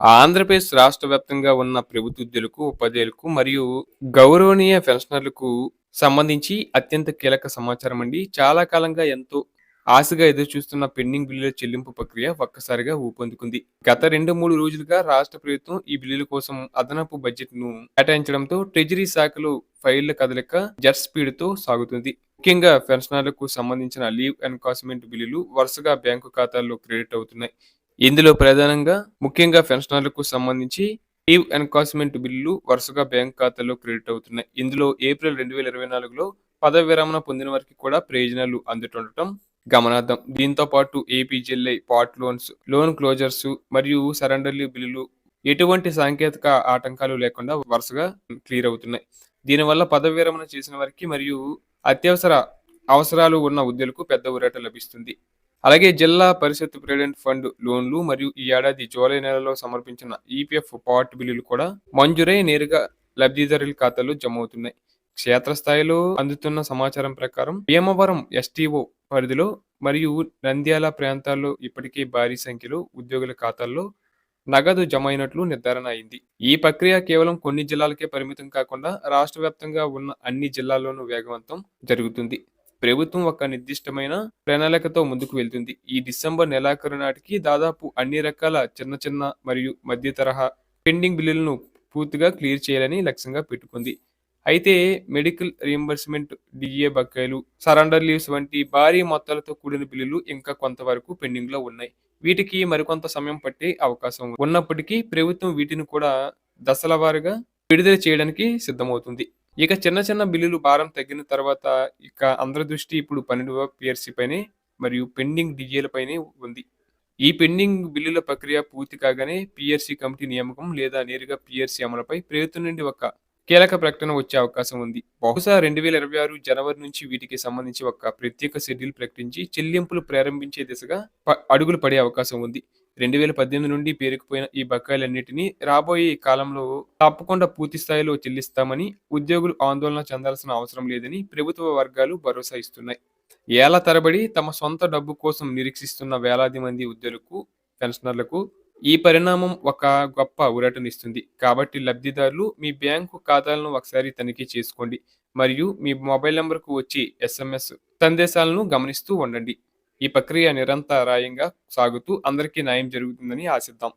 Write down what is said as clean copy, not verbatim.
ఆంధ్రప్రదేశ్ రాష్ట్ర వ్యాప్తంగా ఉన్న ప్రభుత్వ ఉపాధ్యాయులకు మరియు గౌరవనీయ పెన్షనర్లకు సంబంధించి అత్యంత కీలక సమాచారం అండి. చాలా కాలంగా ఎంతో ఆశగా ఎదురుచూస్తున్న పెండింగ్ బిల్లుల చెల్లింపు ప్రక్రియ ఒక్కసారిగా ఊపందుకుంది. గత 2, 3 రోజులుగా రాష్ట్ర ప్రభుత్వం ఈ బిల్లుల కోసం అదనపు బడ్జెట్‌ను కేటాయించడంతో ట్రెజరీ శాఖలో ఫైళ్ల కదలిక జెట్ స్పీడ్‌తో సాగుతుంది. ముఖ్యంగా పెన్షనర్లకు సంబంధించిన లీవ్ ఎన్కాష్మెంట్ బిల్లులు వరుసగా బ్యాంకు ఖాతాల్లో క్రెడిట్ అవుతున్నాయి. ఇందులో ప్రధానంగా ముఖ్యంగా పెన్షనర్లకు సంబంధించి లీవ్ ఎన్కాష్మెంట్ బిల్లులు వరుసగా బ్యాంక్ ఖాతాల్లో క్రెడిట్ అవుతున్నాయి. ఇందులో ఏప్రిల్ 2024లో పదవి విరమణ పొందిన వారికి కూడా ప్రయోజనాలు అందుతుండటం గమనార్హం. దీంతో పాటు APGLI, part loans, loan closures మరియు సరెండర్ లీవ్ బిల్లులు ఎటువంటి సాంకేతిక ఆటంకాలు లేకుండా వరుసగా క్లియర్ అవుతున్నాయి. దీనివల్ల పదవి విరమణ చేసిన వారికి మరియు అత్యవసర అవసరాలు ఉన్న ఉద్యోగులకు పెద్ద ఊరట లభిస్తుంది. అలాగే జిల్లా పరిషత్ ప్రావిడెంట్ ఫండ్ లోన్లు మరియు ఈ ఏడాది జూలై నెలలో సమర్పించిన ఈపీఎఫ్ పార్ట్ బిల్లులు కూడా మంజూరై నేరుగా లబ్ధిదారుల ఖాతాలో జమ అవుతున్నాయి. క్షేత్రస్థాయిలో అందుతున్న సమాచారం ప్రకారం భీమవరం ఎస్టీఓ పరిధిలో మరియు నంద్యాల ప్రాంతాల్లో ఇప్పటికే భారీ సంఖ్యలో ఉద్యోగుల ఖాతాల్లో నగదు జమ అయినట్లు నిర్ధారణ అయింది. ఈ ప్రక్రియ కేవలం కొన్ని జిల్లాలకే పరిమితం కాకుండా రాష్ట్ర వ్యాప్తంగా ఉన్న అన్ని జిల్లాల్లోనూ వేగవంతం జరుగుతుంది. ప్రభుత్వం ఒక నిర్దిష్టమైన ప్రణాళికతో ముందుకు వెళ్తుంది. ఈ డిసెంబర్ నెలాఖరు నాటికి దాదాపు అన్ని రకాల చిన్న చిన్న మరియు మధ్య తరహా పెండింగ్ బిల్లులను పూర్తిగా క్లియర్ చేయాలని లక్ష్యంగా పెట్టుకుంది. అయితే మెడికల్ రీయింబర్స్మెంట్, డిఏ బకాయిలు, సరెండర్ లీవ్స్ వంటి భారీ మొత్తాలతో కూడిన బిల్లులు ఇంకా కొంతవరకు పెండింగ్లో ఉన్నాయి. వీటికి మరికొంత సమయం పట్టే అవకాశం ఉన్నప్పటికీ ప్రభుత్వం వీటిని కూడా దశల వారీగా విడుదల చేయడానికి సిద్ధమవుతుంది. ఇక చిన్న చిన్న బిల్లులు భారం తగ్గిన తర్వాత ఇక అందరి దృష్టి ఇప్పుడు 12వ పీఆర్సీ పైనే మరియు పెండింగ్ డిఏల పైనే ఉంది. ఈ పెండింగ్ బిల్లుల ప్రక్రియ పూర్తి కాగానే పీఆర్సీ కమిటీ నియామకం లేదా నేరుగా పీఆర్సీ అమలుపై ప్రభుత్వం నుండి ఒక కీలక ప్రకటన వచ్చే అవకాశం ఉంది. బహుశా 2026 జనవరి నుంచి వీటికి సంబంధించి ఒక ప్రత్యేక షెడ్యూల్ ప్రకటించి చెల్లింపులు ప్రారంభించే దిశగా అడుగులు పడే అవకాశం ఉంది. 2018 నుండి పేరుకుపోయిన ఈ బకాయిలన్నిటినీ రాబోయే కాలంలో తప్పకుండా పూర్తి స్థాయిలో చెల్లిస్తామని ఉద్యోగులు ఆందోళన చెందాల్సిన అవసరం లేదని ప్రభుత్వ వర్గాలు భరోసా ఇస్తున్నాయి. ఏళ్ల తరబడి తమ సొంత డబ్బు కోసం నిరీక్షిస్తున్న వేలాది మంది ఉద్యోగులకు, పెన్షనర్లకు ఈ పరిణామం ఒక గొప్ప ఊరటనిస్తుంది. కాబట్టి లబ్ధిదారులు మీ బ్యాంకు ఖాతాలను ఒకసారి తనిఖీ చేసుకోండి మరియు మీ మొబైల్ నంబర్కు వచ్చే ఎస్ఎంఎస్ సందేశాలను గమనిస్తూ ఉండండి. ఈ ప్రక్రియ నిరంతరాయంగా సాగుతూ అందరికీ న్యాయం జరుగుతుందని ఆశిద్దాం.